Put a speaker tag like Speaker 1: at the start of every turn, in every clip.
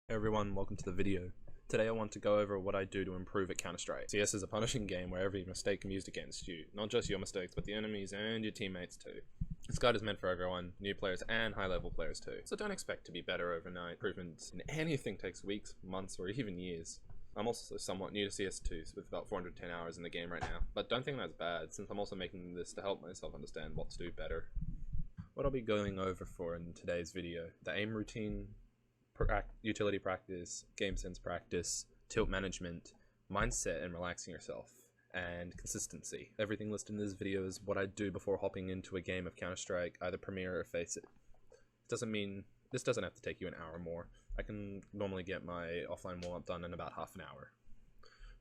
Speaker 1: Hey everyone, welcome to the video. Today I want to go over what I do to improve at Counter-Strike. CS is a punishing game where every mistake can be used against you. Not just your mistakes, but the enemies and your teammates too. This guide is meant for everyone, new players and high-level players too. So don't expect to be better overnight. Improvements in anything takes weeks, months, or even years. I'm also somewhat new to CS2 with about 410 hours in the game right now, but don't think that's bad since I'm also making this to help myself understand what to do better. What I'll be going over for in today's video: the aim routine, utility practice, game sense practice, tilt management, mindset and relaxing yourself, and consistency. Everything listed in this video is what I do before hopping into a game of Counter-Strike, either Premier or Face It. This doesn't have to take you an hour or more. I can normally get my offline warm-up done in about half an hour.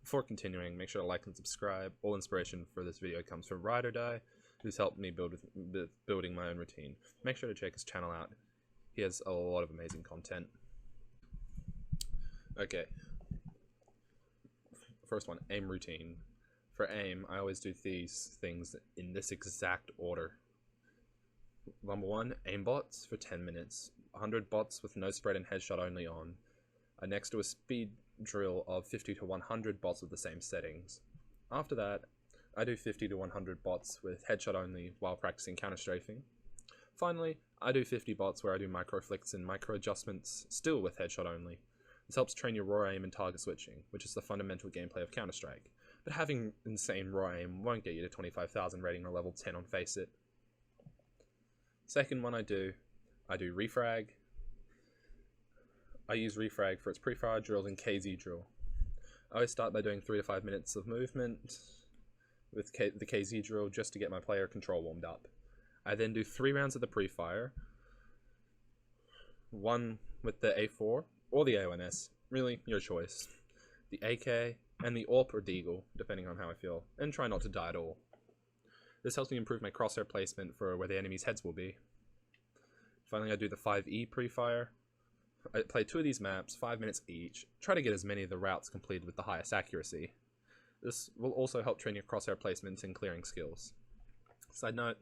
Speaker 1: Before continuing, make sure to like and subscribe. All inspiration for this video comes from RyderDie, who's helped me building my own routine. Make sure to check his channel out. He has a lot of amazing content. Okay, first one, aim routine. For aim, I always do these things in this exact order. Number 1, aim bots for 10 minutes. 100 bots with no spread and headshot only on. Next to a speed drill of 50 to 100 bots with the same settings. After that, I do 50 to 100 bots with headshot only while practicing counter strafing. Finally, I do 50 bots where I do micro flicks and micro adjustments, still with headshot only. This helps train your raw aim and target switching, which is the fundamental gameplay of Counter-Strike. But having insane raw aim won't get you to 25,000 rating or level 10 on Face It. Second one I do refrag. I use refrag for its pre-fire drills and KZ drill. I always start by doing 3 to 5 minutes of movement with the KZ drill just to get my player control warmed up. I then do 3 rounds of the pre-fire, 1 with the A4 or the A1S, really your choice, the AK and the AWP or Deagle, depending on how I feel, and try not to die at all. This helps me improve my crosshair placement for where the enemy's heads will be. Finally, I do the 5E pre-fire. I play 2 of these maps, 5 minutes each, try to get as many of the routes completed with the highest accuracy. This will also help train your crosshair placements and clearing skills. Side note,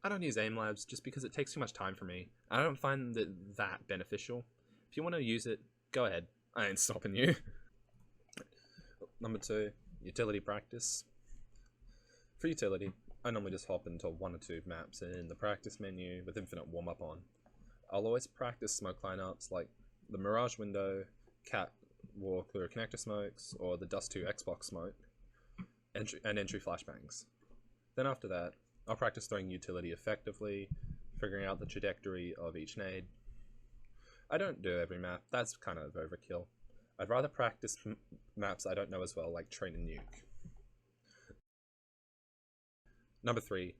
Speaker 1: I don't use aim labs just because it takes too much time for me. I don't find it that beneficial. If you want to use it, go ahead. I ain't stopping you. Number 2, utility practice. For utility, I normally just hop into 1 or 2 maps in the practice menu with infinite warm-up on. I'll always practice smoke lineups like the Mirage window, Catwalk or connector smokes, or the Dust 2 Xbox smoke, and entry flashbangs. Then after that, I'll practice throwing utility effectively, figuring out the trajectory of each nade. I don't do every map, that's kind of overkill. I'd rather practice maps I don't know as well, like Train and Nuke. Number 3,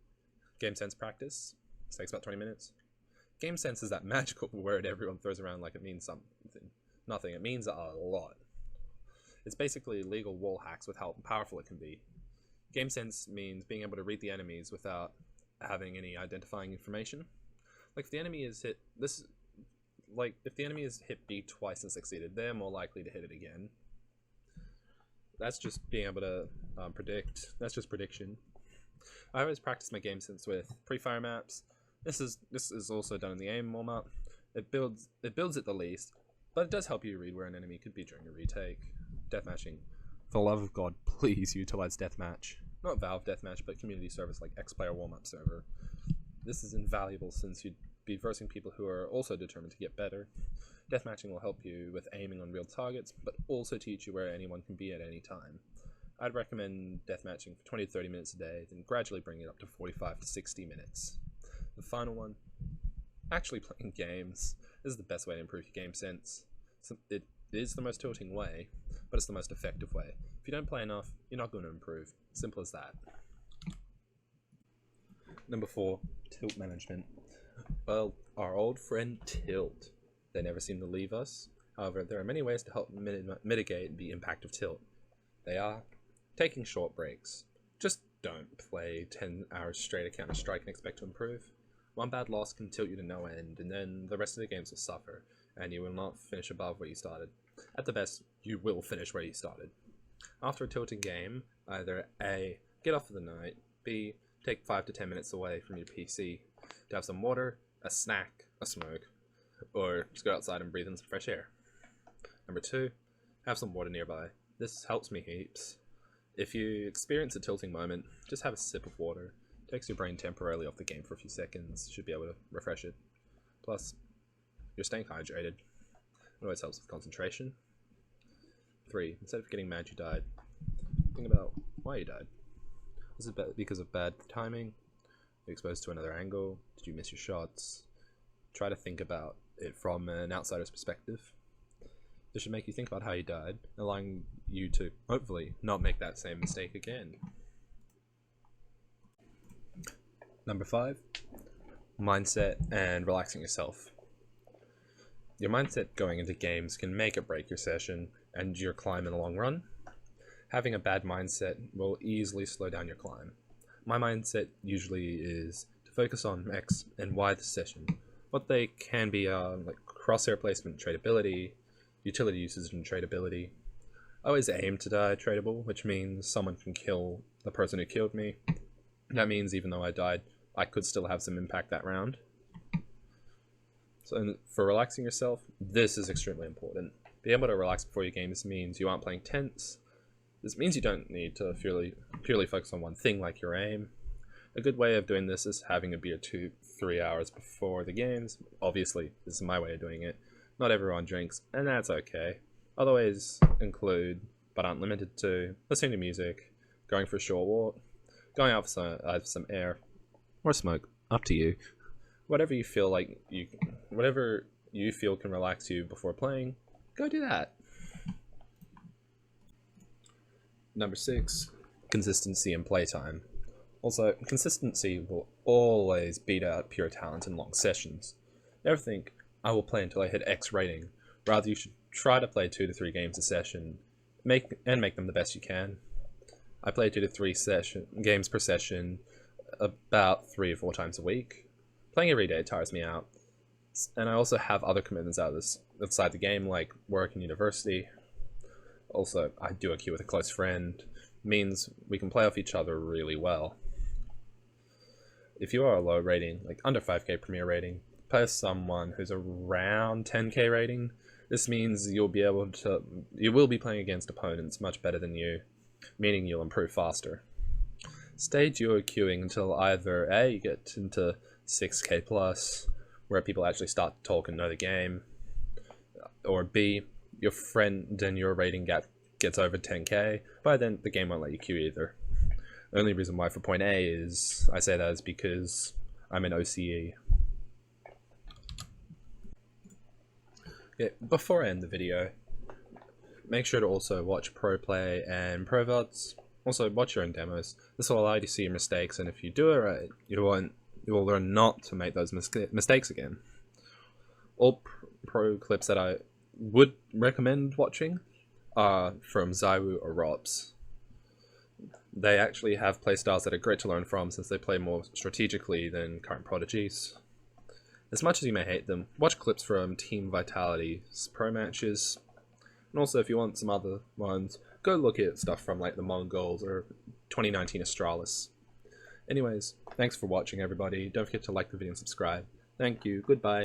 Speaker 1: game sense practice. This takes about 20 minutes. Game sense is that magical word everyone throws around like it means something. Nothing, it means a lot. It's basically legal wall hacks with how powerful it can be. Game sense means being able to read the enemies without having any identifying information. Like if the enemy is hit B twice and succeeded, they're more likely to hit it again. That's just being able to predict. That's just prediction. I always practice my game sense with pre-fire maps. This is also done in the aim warm-up. It builds it the least, but it does help you read where an enemy could be during a retake. Deathmatching. For the love of God, please utilize deathmatch. Not Valve deathmatch, but community service like X-Player warm-up server. This is invaluable since you'd be versing people who are also determined to get better. Deathmatching will help you with aiming on real targets, but also teach you where anyone can be at any time. I'd recommend deathmatching for 20 to 30 minutes a day, then gradually bring it up to 45 to 60 minutes. The final one, actually playing games. This is the best way to improve your game sense. It is the most tilting way, but it's the most effective way. If you don't play enough, you're not going to improve. Simple as that. Number 4, tilt management. Well, our old friend tilt. They never seem to leave us. However, there are many ways to help mitigate the impact of tilt. They are taking short breaks. Just don't play 10 hours straight at Counter-Strike and expect to improve. One bad loss can tilt you to no end, and then the rest of the games will suffer, and you will not finish above where you started. At the best, you will finish where you started. After a tilting game, either A, get off for the night, B, take 5 to 10 minutes away from your PC to have some water, a snack, a smoke, or just go outside and breathe in some fresh air. Number 2, have some water nearby. This helps me heaps. If you experience a tilting moment, just have a sip of water. Takes your brain temporarily off the game for a few seconds, should be able to refresh it. Plus, you're staying hydrated. It always helps with concentration. 3, instead of getting mad you died, think about why you died. Was it because of bad timing? You exposed to another angle? Did you miss your shots? Try to think about it from an outsider's perspective. This should make you think about how you died, allowing you to, hopefully, not make that same mistake again. Number 5, mindset and relaxing yourself. Your mindset going into games can make or break your session and your climb in the long run. Having a bad mindset will easily slow down your climb. My mindset usually is to focus on X and Y this session. What they can be like crosshair placement, tradability, utility usage and tradability. I always aim to die tradable, which means someone can kill the person who killed me. That means even though I died, I could still have some impact that round. So for relaxing yourself, this is extremely important. Being able to relax before your games means you aren't playing tense. This means you don't need to purely focus on one thing like your aim. A good way of doing this is having a beer 2-3 hours before the games. Obviously, this is my way of doing it. Not everyone drinks, and that's okay. Other ways include, but aren't limited to, listening to music, going for a short walk, going out for some air, or smoke, up to you. Whatever you feel can relax you before playing, go do that. Number 6, consistency in playtime. Also, consistency will always beat out pure talent in long sessions. Never think, I will play until I hit X rating. Rather, you should try to play 2 to 3 games a session, make them the best you can. I play 2 to 3 games per session about 3 or 4 times a week. Playing every day tires me out, and I also have other commitments outside the game, like work and university. Also, I do a queue with a close friend, means we can play off each other really well. If you are a low rating, like under 5k premier rating, play with someone who's around 10k rating. This means you will be playing against opponents much better than you, meaning you'll improve faster. Stay duo queuing until either A, you get into 6k plus, where people actually start to talk and know the game, or B, your friend and your rating gap gets over 10k, by then the game won't let you queue either. The only reason why for point A is, I say that is because I'm in OCE. Okay, before I end the video, make sure to also watch Pro Play and Pro VODs. Also, watch your own demos. This will allow you to see your mistakes, and if you do it right, you will learn not to make those mistakes again. All pro clips that I would recommend watching are from Zaiwu or Robs. They actually have playstyles that are great to learn from since they play more strategically than current prodigies. As much as you may hate them, watch clips from Team Vitality's pro matches. And also, if you want some other ones, go look at stuff from like the Mongols or 2019 Astralis. Anyways, thanks for watching everybody. Don't forget to like the video and subscribe. Thank you. Goodbye.